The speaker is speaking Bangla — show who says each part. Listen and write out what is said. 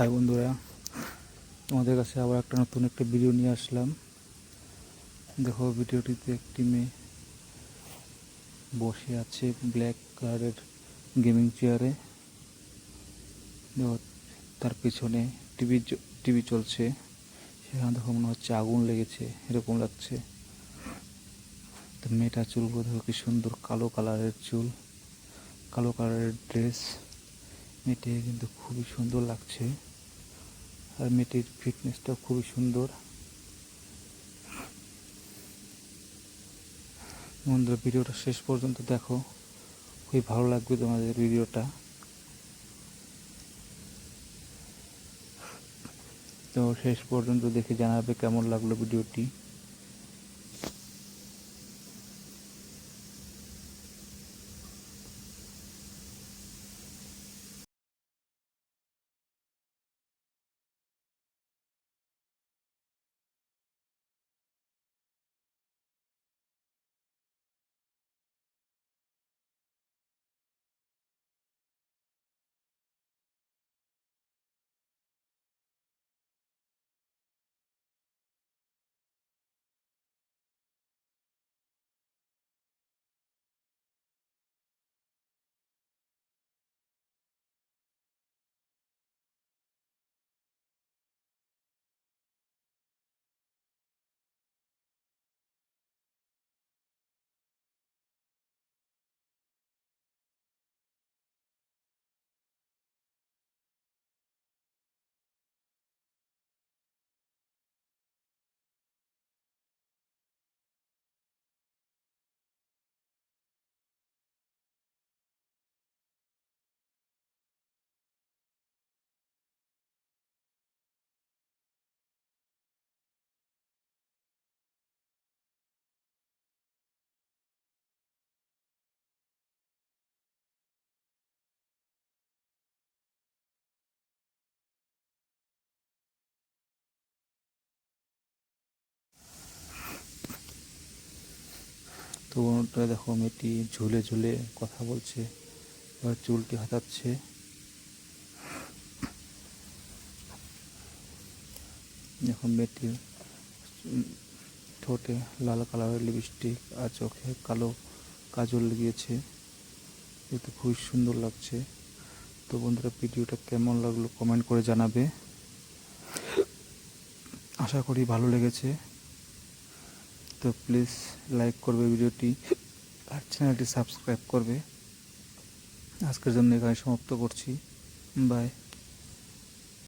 Speaker 1: হাই বন্ধুরা, তোমাদের কাছে আবার নতুন একটা ভিডিও নিয়ে আসলাম। দেখো, ভিডিওটিতে একটি মেয়ে বসে আছে ব্ল্যাক কালারের গেমিং চেয়ারে। দেখো, তার পিছনে টিভি চলছে। সেখানে দেখো মনে হচ্ছে আগুন লেগেছে, এরকম লাগছে। তো মেয়েটার চুলগুলো দেখো কি সুন্দর, কালো কালারের চুল, কালো কালারের ড্রেস। মেয়েটিকে কিন্তু খুবই সুন্দর লাগছে, আর মেয়েটির ফিটনেসটাও খুবই সুন্দর। বন্ধুরা, ভিডিওটা শেষ পর্যন্ত দেখো, খুবই ভালো লাগবে তোমাদের ভিডিওটা। তো শেষ পর্যন্ত দেখে জানাবে কেমন লাগলো ভিডিওটি। তো বন্ধুরা দেখো, মেয়েটি ঝুলে ঝুলে কথা বলছে, এবার চুলটি হাতাচ্ছে। এখন মেয়েটির ঠোঁটে লাল কালারের লিপস্টিক আর চোখে কালো কাজল লেগেছে, এতে খুবই সুন্দর লাগছে। তো বন্ধুরা, ভিডিওটা কেমন লাগলো কমেন্ট করে জানাবে। আশা করি ভালো লেগেছে। তো প্লিজ লাইক করবে ভিডিওটি, আর চ্যানেলটি সাবস্ক্রাইব করবে। আজকের জন্য এখানে সমাপ্ত করছি। বাই।